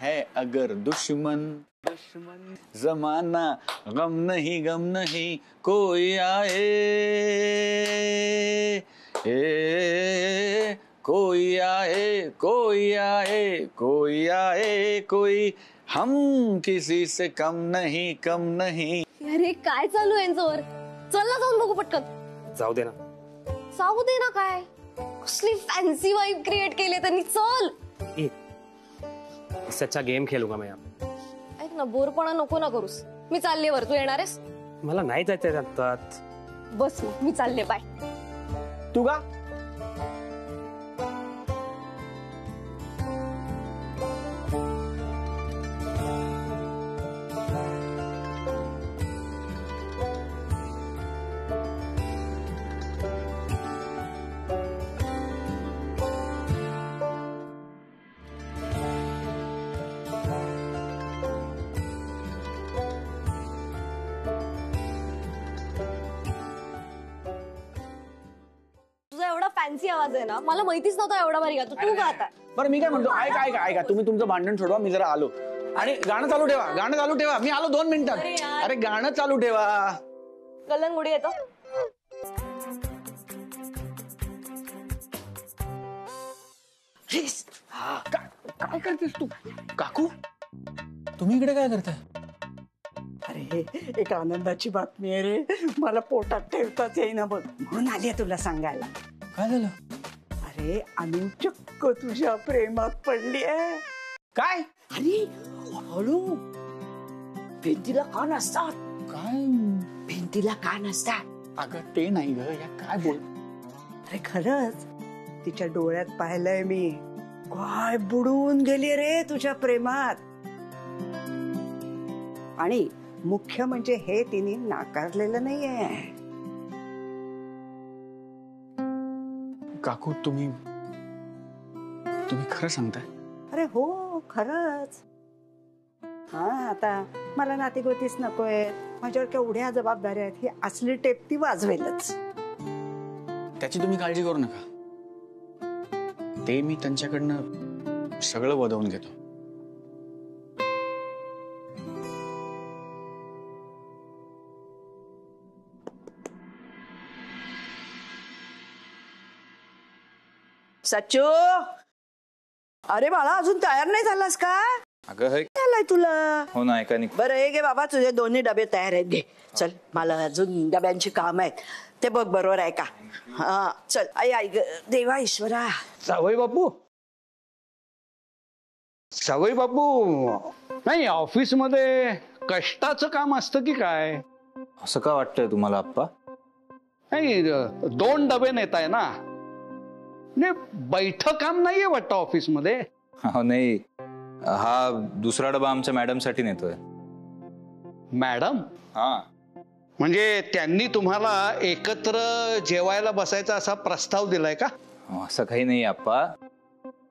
है अगर दुश्मन दुश्मन जमाना गम नहीं कोई आए कोई आए कोई आए कोई आए कोई हम किसी से कम नहीं अरे काय चालू आहे यांच्यावर? चल ना जाऊन बघू पटकन. जाऊ दे ना. जाऊ दे ना काय? कसली फॅन्सी वाइब क्रिएट केली त्यांनी. चल. इससे अच्छा गेम खेलूंगा मैं यहाँ. ऐक ना, बोरपणा नको ना करूस. मी चालले वर, तू येणार आहेस? मला नाही जायचंय आता. बस मी चालले. बाय. तू का? फॅन्सी आवाज आहे ना, मला माहितीच नव्हता एवढा भारी गातो. तू गाता. बरं मी काय म्हणतो, ऐका तुम्ही तुमचं भांडण सोडवा, मी जरा आलो. आणि गाणं चालू ठेवा, मी आलो 2 मिनिटात. अरे गाणं चालू ठेवा. गल्लनगुडी येतो. काय करतेस तू? काकू तुम्ही इकडे काय करताय? अरे एक आनंदाची बातमी आहे रे, मला पोटात ठेवताच येईना बघ, म्हणून आली तुला सांगायला. काय झालं? अरे अनु चक्क तुझ्या प्रेमात पडली आहे. काय? अरे हळू, भिंतीला कान असतात. काय? भिंतीला कान असतात. अगं ते नाही ग, या काय बोल. अरे खरंच तिच्या डोळ्यात पाहिलंय मी, काय बुडून गेली रे तुझ्या प्रेमात. आणि मुख्य म्हणजे हे तिने नाकारलेलं नाहीये. काकू तुम्ही खरं सांगताय? अरे हो खरंच. हा आता मला नातीगोतीच नकोय, माझ्यावर केवढ्या जबाबदाऱ्या आहेत, ही असली टेप ती वाजवेलच. त्याची तुम्ही काळजी करू नका, ते मी त्यांच्याकडनं सगळं वदवून घेतो. सच्चू, अरे बाळा अजून तयार नाही झालास का? अगं झालाय तुला? हो ना, ऐका नाही. बरं हे घे बाबा, तुझे दोन्ही डबे तयार आहेत, घे. चल, मला अजून डब्यांची काम आहेत, ते बघ बरोबर आहे का. हा चल. आई ग देवा ईश्वरा. जावई बापू नाही, ऑफिस मध्ये कष्टाचं काम असतं की काय? असं का वाटतंय तुम्हाला आप्पा? नाही, 2 डबे नेताय ना, बैठ काम नाहीये वाटतं ऑफिस मध्ये. नाही, हा दुसरा डबा आमच्या मॅडम साठी नेतोय. मॅडम? हा, म्हणजे त्यांनी तुम्हाला एकत्र जेवायला बसायचा असा प्रस्ताव दिलाय का? असं काही नाही आप्पा,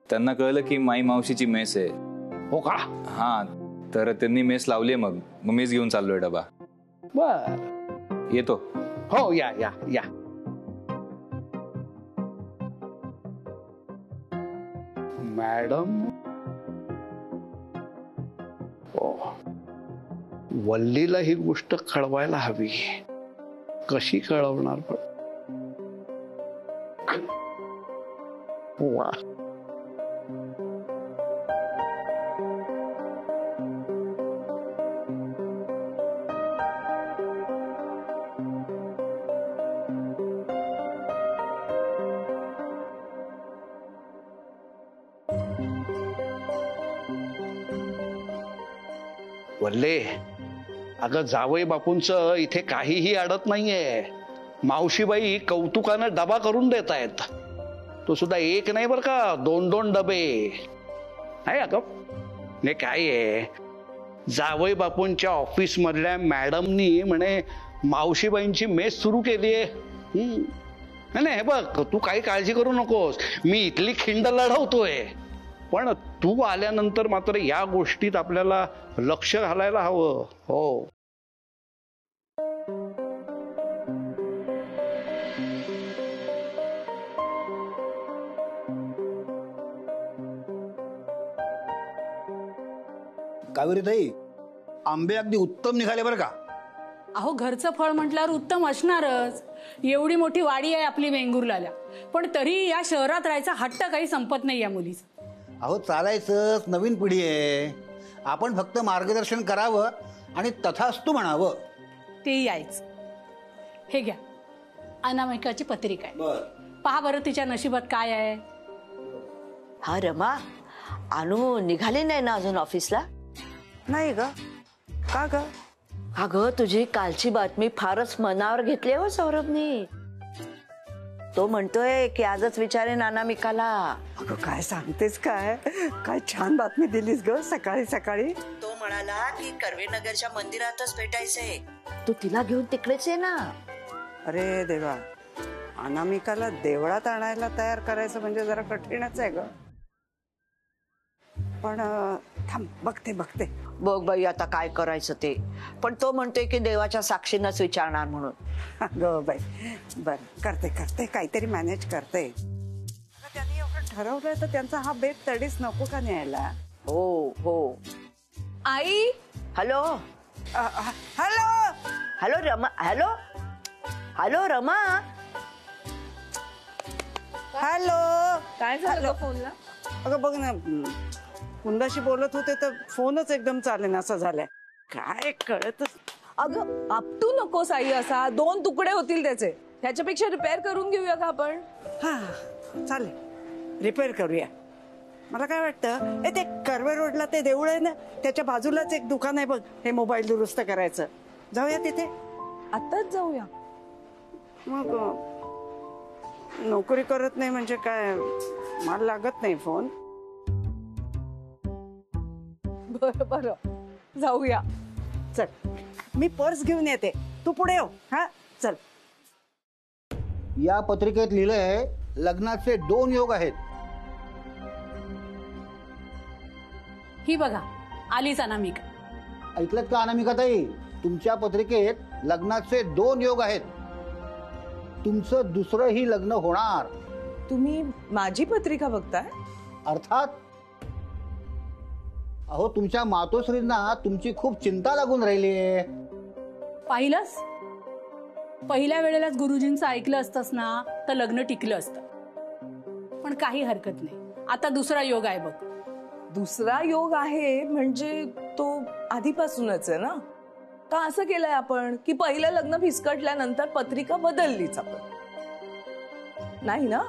त्यांना कळलं की माई मावशीची मेस आहे. हो का? हा, तर त्यांनी मेस लावली, मग मेस घेऊन चाललोय डबा. बर, येतो. हो या या या. मॅडम, वल्लीला ही गोष्ट कळवायला हवी, कशी कळवणार पण? वा, वल्ले, अगं जावई बापूंचं इथे काहीही अडत नाहीये. मावशीबाई कौतुकानं डबा करून देत आहेत. तो सुद्धा एक नाही बर का, 2-2 डबे. नाही अगं, हे काय आहे, जावई बापूंच्या ऑफिस मधल्या मॅडमनी म्हणे मावशीबाईंची मेस सुरू केली आहे. नाही हे बघ, तू काही काळजी करू नकोस, मी इथली खिंड लढवतोय. पण तू आल्यानंतर मात्र या गोष्टीत आपल्याला लक्ष घालायला हवं. हो, कावेरीताई, आंबे अगदी उत्तम निघाले बरं का. अहो घरचं फळ म्हटल्यावर उत्तम असणारच. एवढी मोठी वाडी आहे आपली वेंगुर्ल्याला, पण तरी या शहरात राहायचा हट्ट काही संपत नाही या मुलीचा. अहो चालायचंच, नवीन पिढी आहे. आपण फक्त मार्गदर्शन करावं आणि तथास्तु म्हणावं. ते यायच. हे घ्या, अनामिकाची पत्रिका आहे. पहा बरं तिच्या नशिबात काय आहे. हा रमा, अनु निघाली नाही ना अजून ऑफिसला? नाही ग. का ग? अगं तुझी कालची बातमी फारच मनावर घेतली हो सौरभनी. तो म्हणतोय की आजच विचारेन अनामिकाला. अगं काय सांगतेस, काय काय छान बातमी दिलीस ग सकाळी सकाळी. तो म्हणाला की कर्वेनगरच्या मंदिरातच भेटायचंय. तू तिला घेऊन तिकडेच आहे ना. अरे देवा, अनामिकाला देवळात आणायला तयार करायचं म्हणजे जरा कठीणच आहे ग. पण थांब, बघते बघते. बघ बाई आता काय करायचं ते. पण तो म्हणतोय की देवाच्या साक्षीनच विचारणार म्हणून. ग बाई, बर करते करते, काहीतरी मॅनेज करते. त्यांनी एवढं ठरवलंय तर त्यांचा हा बेत तडीच नको का न्यायला. हो हो. आई, hello hello hello Rama. Hello hello Rama. Hello. काय झालं फोनला? अगं बघ ना, कुंदाशी बोलत होते तर फोनच एकदम चालेल असं झालंय. काय कळतच. अगं आपटू नकोस आई असा. 2 तुकडे होतील त्याचे. त्याच्यापेक्षा रिपेअर करून घेऊया का आपण? हा चालेल, रिपेअर करूया. मला काय वाटतं, ते कर्वे रोडला ते देऊळ आहे ना, त्याच्या बाजूलाच एक दुकान आहे बघ, हे मोबाईल दुरुस्त करायचं. जाऊया तिथे. आताच जाऊया. मग नोकरी करत नाही म्हणजे काय, मला लागत नाही फोन. बरं बरं, जाऊया. चल, मी पर्स घेऊन येते, तू पुढे येऊ. हा चल. या पत्रिकेत लिहिलंय लग्नाचे 2 योग आहेत. ही बघा, आलीच अनामिका. ऐकलत का अनामिकाताई, तुमच्या पत्रिकेत लग्नाचे 2 योग आहेत. तुमचं दुसरंही लग्न होणार. तुम्ही माझी पत्रिका बघताय? अर्थात. अहो तुमच्या मातोश्रींना तुमची खूप चिंता लागून राहिली आहे. पाहिलंस, पहिल्या वेळेलाच गुरुजींचं ऐकलं असतंस ना तर लग्न टिकलं असतं. पण काही हरकत नाही, आता दुसरा योग आहे बघ. दुसरा योग आहे म्हणजे तो आधीपासूनच आहे ना. का असं केलंय आपण की पहिलं लग्न फिसकटल्यानंतर पत्रिका बदललीच आपण? नाही ना.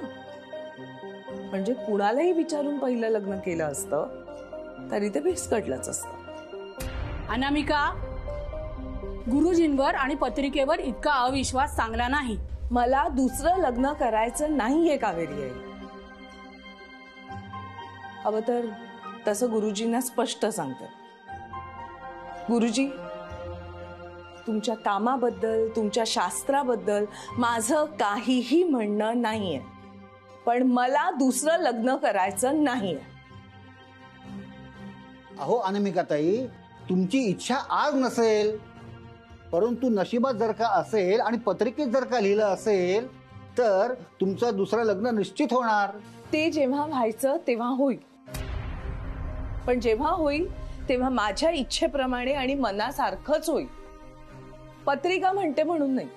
म्हणजे कुणालाही विचारून पहिलं लग्न केलं असतं तरी ते फिसकटलंच असतं. अनामिका, गुरुजींवर आणि पत्रिकेवर इतका अविश्वास चांगला नाही. मला दुसरं लग्न करायचं नाहीये कावेरी आई. हवं तर तसं गुरुजींना स्पष्ट सांगते. गुरुजी, तुमच्या कामाबद्दल, तुमच्या शास्त्राबद्दल माझं काहीही म्हणणं नाहीये, पण मला दुसरं लग्न करायचं नाहीये. अहो अनामिकाताई, तुमची इच्छा आज नसेल, परंतु नशिबात जर का असेल आणि पत्रिकेत जर का लिहिलं असेल तर तुमचं दुसरं लग्न निश्चित होणार. ते जेव्हा व्हायचं तेव्हा होईल, पण जेव्हा होईल तेव्हा माझ्या इच्छेप्रमाणे आणि मनासारखंच होईल. पत्रिका म्हणते म्हणून नाही.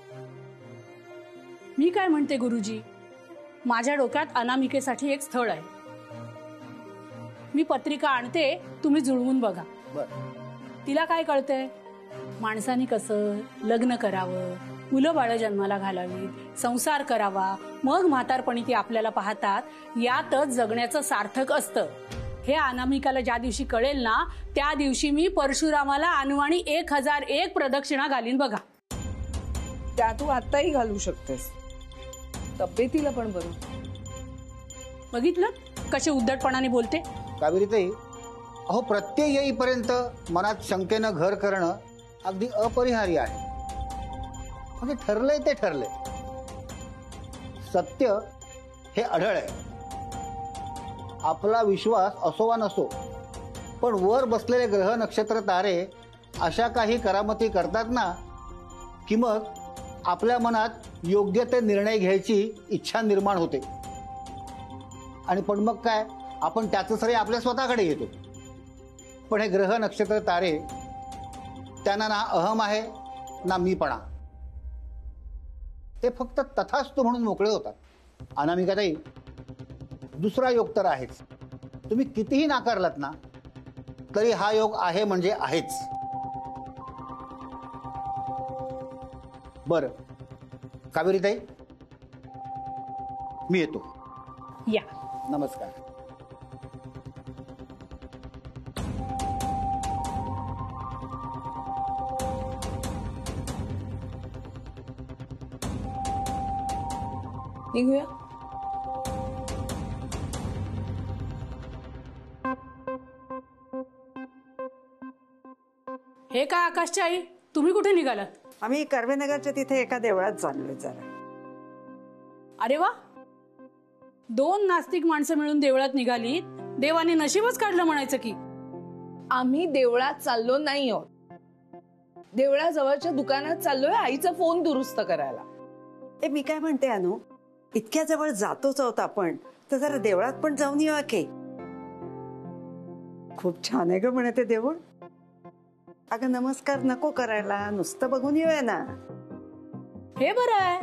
मी काय म्हणते गुरुजी, माझ्या डोक्यात अनामिकेसाठी एक स्थळ आहे. मी पत्रिका आणते, तुम्ही जुळवून बघा. तिला काय कळतंय, माणसाने कसं लग्न करावं, मुलं बाळ जन्माला घालावी, संसार करावा, मग म्हातारपणी ती आपल्याला पाहतात, यातच जगण्याचं सार्थक असतं. हे अनामिकाला ज्या दिवशी कळेल ना, त्या दिवशी मी परशुरामाला अनवाणी 1001 प्रदक्षिणा घालीन बघा. त्या तू आताही घालू शकतेस, तब्येतीला पण बरं. बघितलं कसे उद्धटपणाने बोलते. कावेरीताई, अहो प्रत्यय येईपर्यंत मनात शंकेनं घर करणं अगदी अपरिहार्य आहे. म्हणजे ठरलंय ते ठरलंय. सत्य हे अढळ आहे. आपला विश्वास असो वा नसो, पण वर बसलेले ग्रह नक्षत्र तारे अशा काही करामती करतात ना की मग आपल्या मनात योग्य ते निर्णय घ्यायची इच्छा निर्माण होते. आणि पण मग काय, आपण त्याचं श्रेय आपल्या स्वतःकडे येतो. पण हे ग्रह नक्षत्र तारे त्यांना ना अहम आहे ना मीपणा. ते फक्त तथास्तु म्हणून मोकळे होतात. अनामिकाताई, दुसरा योग तर आहेच. तुम्ही कितीही नाकारलात ना तरी हा योग आहे म्हणजे आहेच. बरं कावेरीताई, मी येतो. या. नमस्कार. निघूया. हे काय आकाशची आई, तुम्ही कुठे निघालात? आम्ही कर्वेनगरच्या तिथे एका देवळात चाललोय जरा. अरे वा, 2 नास्तिक माणसं मिळून देवळात निघाली. देवाने नशीबच काढलं म्हणायचं की. आम्ही देवळात चाललो नाही आहोत. देवळाजवळच्या दुकानात चाललोय आईचा फोन दुरुस्त करायला. ए मी काय म्हणते अनु, इतक्या जवळ जातोच आहोत आपण, तर जरा देवळात पण जाऊन येऊया की. खूप छान आहे ग म्हणे ते देऊळ. अगं नमस्कार नको करायला, नुसतं बघून येऊया ना. हे बरं आहे,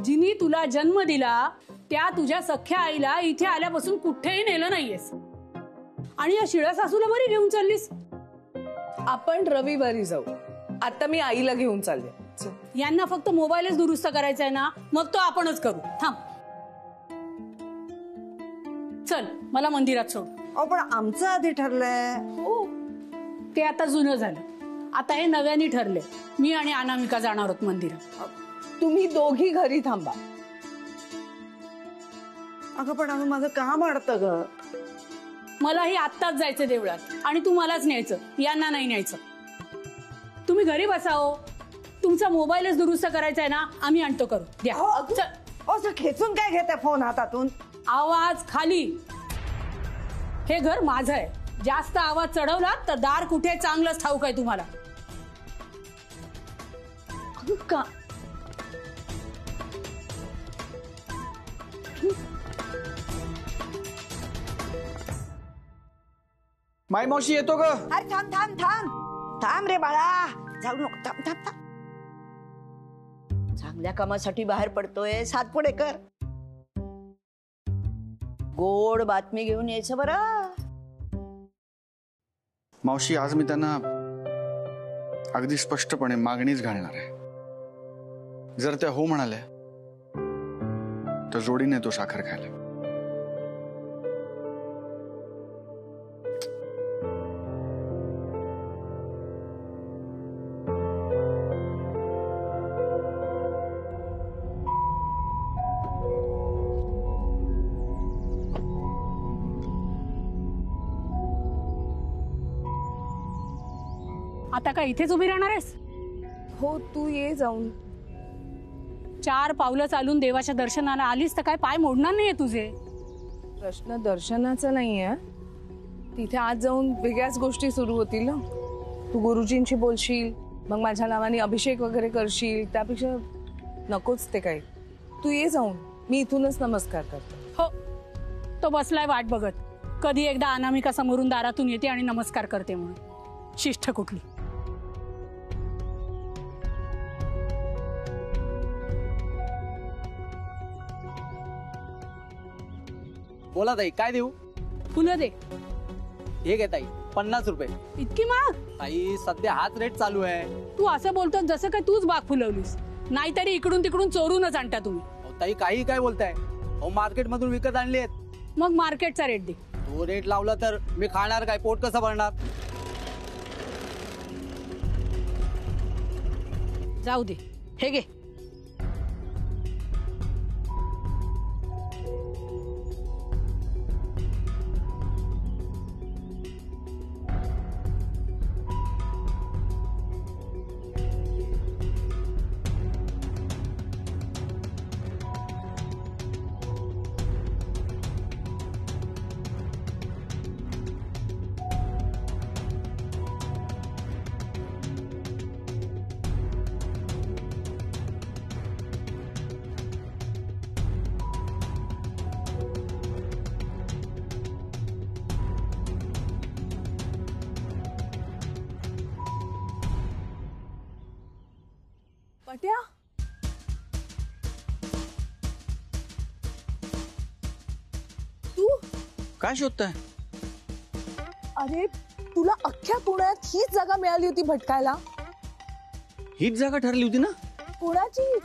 जिनी तुला जन्म दिला त्या तुझ्या सख्या आईला इथे आल्यापासून कुठेही नेलं नाहीयेस, आणि या शिळा सासूला बरी घेऊन चाललीस. आपण रविवारी जाऊ. आता मी आईला घेऊन चालले. यांना फक्त मोबाईलच दुरुस्त करायचा आहे ना, मग तो आपणच करू. थांब, चल मला मंदिरात सोड. अहो पण आमचं आधी ठरलंय. हो, ते आता जुनं झालं. आता हे नव्याने ठरले. मी आणि अनामिका जाणार आहोत मंदिरात. तुम्ही दोघी घरी थांबा. अगं पण अनु माझं काम अडतं ग. मलाही आत्ताच जायचं देवळात, आणि तू मलाच न्यायचं, यांना नाही न्यायचं. तुम्ही घरी बसाओ. तुमचा मोबाईलच दुरुस्त करायचा आहे ना, आम्ही आणतो करू द्या. असं खेचून काय घेते फोन हातातून? आवाज खाली. हे घर माझं आहे. जास्त आवाज चढवला तर दार कुठे चांगलंच ठाऊक आहे तुम्हाला. का माय मावशी येतो ग. अरे थांब थांब थांब थांब रे बाळा, जाऊ नको. थांब थांब थांब. चांगल्या कामासाठी बाहेर पडतोय, सात पुढे कर. गोड बातमी घेऊन यायचं बरं. मावशी, आज मी त्यांना अगदी स्पष्टपणे मागणीच घालणार आहे. जर त्या हो म्हणाल्या तर जोडीने तो साखर खायला. आता काय इथेच उभी राहणार आहेस? हो, तू ये जाऊन. 4 पावलं चालून देवाच्या दर्शनाला आलीस तर काय पाय मोडणार नाहीये तुझे? प्रश्न दर्शनाचा नाहीये. तिथे आज जाऊन वेगळ्याच गोष्टी सुरू होतील ना. तू गुरुजींशी बोलशील, मग माझ्या नावाने अभिषेक वगैरे करशील. त्यापेक्षा नकोच ते काही. तू ये जाऊन, मी इथूनच नमस्कार करते. हो, तो बसलाय वाट बघत. कधी एकदा अनामिका समोरून दारातून येते आणि नमस्कार करते म्हणून. शिष्ट कुठली. बोला ताई, काय देऊ? फुलं दे. हे घे ताई, 50 रुपये. इतकी महाग? ताई सध्या हाच रेट चालू आहे. तू असं बोलतो जसं काय तूच बाग फुलवलीस. नाहीतरी इकडून तिकडून चोरूनच आणता तुम्ही. ताई काही काय बोलताय? अहो मार्केट मधून विकत आणले आहेत. मग मार्केटचा रेट दे. तो रेट लावला तर मी खाणार काय? पोट कसं भरणार? जाऊ दे, हे घे. पट्या तू काय शोधताय? अरे तुला अख्ख्या पुण्यात हीच जागा मिळाली होती भटकायला. हीच जागा ठरली होती ना? कोणाची?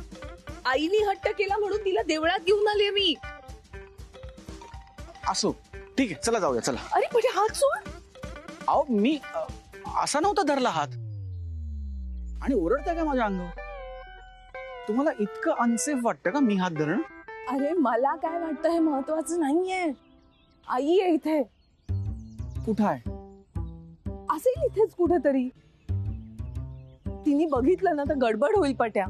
आईने हट्ट केला म्हणून तिला देवळात घेऊन आले मी. असो ठीक आहे, चला जाऊया चला. अरे पट्या हात सोड. अहो मी असा नव्हता धरला हात. आणि ओरडताय का माझ्या अंगावर? तुम्हाला इतकं अनसेफ वाटतं का मी हात धरणं? अरे मला काय वाटतं हे महत्वाचं नाहीये. आई आहे इथे. कुठं आहे? असेल इथेच कुठेतरी. तिने बघितलं ना तर गडबड होईल पट्या.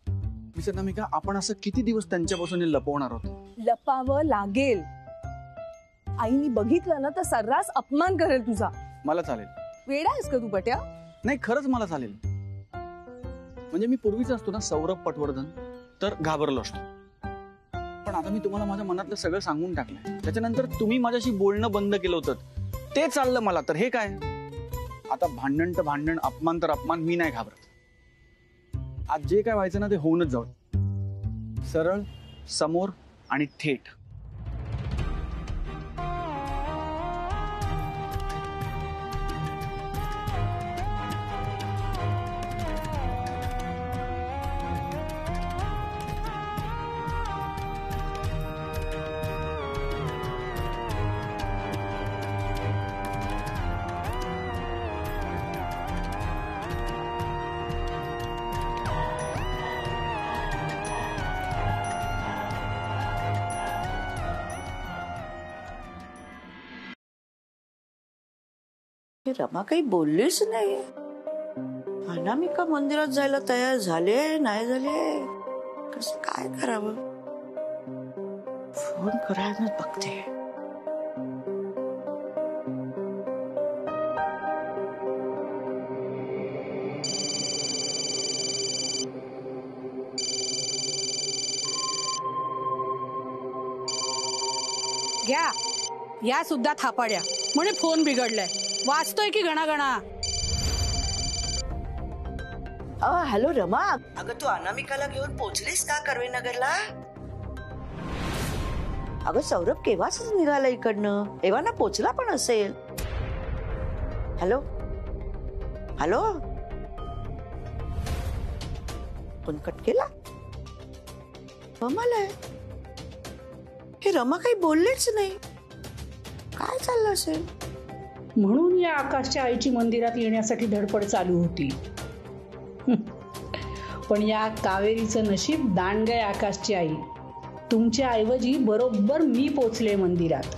मिस्टर नमिका, आपण असं किती दिवस त्यांच्यापासून हे लपवणार आहोत? लपावं लागेल. आईनी बघितलं ना तर सर्रास अपमान करेल तुझा. मला चालेल. वेडा आहेस का तू पट्या? नाही खरंच मला चालेल. म्हणजे मी पूर्वीच असतो ना सौरभ पटवर्धन, तर घाबरलो असतो. पण आता मी तुम्हाला माझ्या मनातलं सगळं सांगून टाकलंय. त्याच्यानंतर तुम्ही माझ्याशी बोलणं बंद केलं होतं, ते चाललं मला. तर हे काय आता? भांडण तर भांडण, अपमान तर अपमान. मी नाही घाबरत. आज जे काय व्हायचं ना ते होऊनच जाऊ. सरळ, समोर आणि थेट. रमा काही बोललीच नाही. अनामिका मंदिरात जायला तयार झाले नाही झाले, कसं काय करावं? फोन करायला बघते. घ्या या सुद्धा थापाड्या म्हणे फोन बिघडलाय. वाचतोय की गणागणा. हॅलो रमा, अगं तू अनामिकाला घेऊन पोहोचलीस का कर्वेनगरला? अगं सौरभ केव्हाच निघाला इकडनं, एव्हाना पोचला पण असेल. हॅलो हॅलो, पण कट केला. कमाल आहे, हे रमा काही बोललेच नाही. काय चाललं असेल? म्हणून या आकाशच्या आईची मंदिरात येण्यासाठी धडपड चालू होती. पण या कावेरीचं नशीब दांडगय. आकाशची आई तुमच्या ऐवजी बरोबर मी पोचले मंदिरात.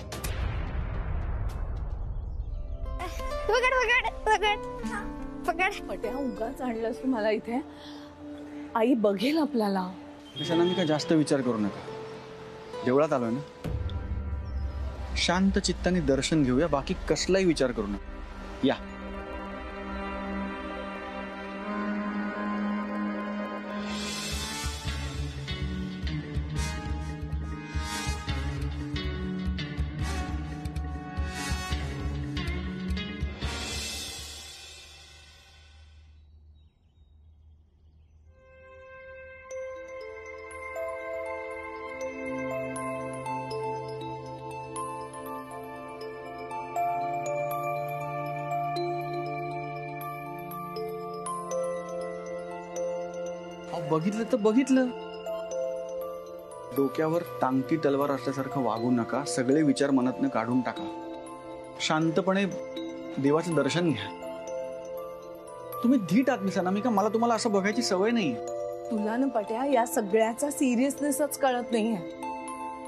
पट्या उगाच आणलंस तू मला इथे. आई बघेल आपल्याला. नमिका जास्त विचार करू नका. देवळात आलोय ना, शांत चित्ताने दर्शन घेऊया. बाकी कसलाही विचार करू नका. या. बघितलं तर बघितलं. डोक्यावर टांगती तलवार असल्यासारखं वागू नका. सगळे विचार मनातनं काढून टाका. शांतपणे देवाचं दर्शन घ्या. तुम्ही धीट आहात मिसा नमिका. मला तुम्हाला असं बघायची सवय नाही. तुला ना पट्या या सगळ्याचा सिरियसनेसच कळत नाहीये.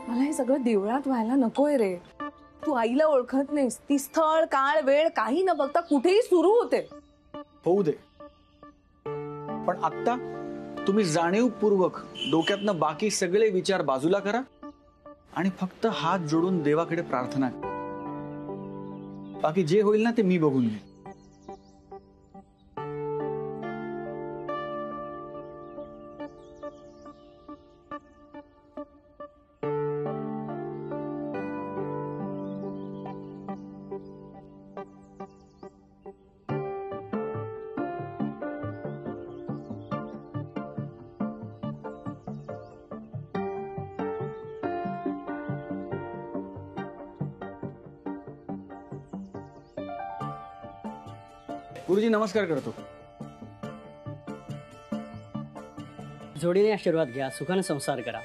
मला हे सगळं देवळात व्हायला नकोय रे. तू आईला ओळखत नाहीस. ती स्थळ काळ वेळ काही न बघता कुठेही सुरू होते. होऊ दे. पण आता तुम्ही जाणीवपूर्वक डोक्यातनं बाकी सगळे विचार बाजूला करा आणि फक्त हात जोडून देवाकडे प्रार्थना करा. बाकी जे होईल ना ते मी बघून घेईन. गुरुजी नमस्कार करतो. जोडीने आशीर्वाद घ्या, सुखाने संसार करा.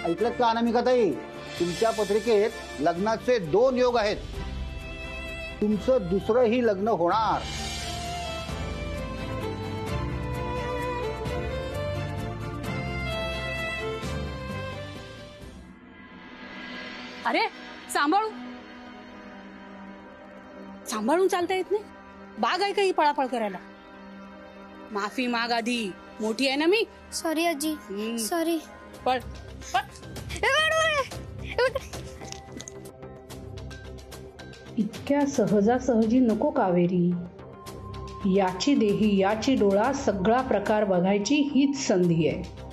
ऐकलं का अनामिकाताई? तुमच्या पत्रिकेत लग्नाचे 2 योग आहेत. तुमचं दुसरंही लग्न होणार. अरे सांभाळून चालता येत नाही. बाग आहे का ही पळापळ करायला? माफी माग आधी. मोठी आहे ना मी. सॉरी आजी, सॉरी. पळ पळ. इतक्या सहजासहजी नको कावेरी. याची देही याची डोळा सगळा प्रकार बघायची हीच संधी आहे.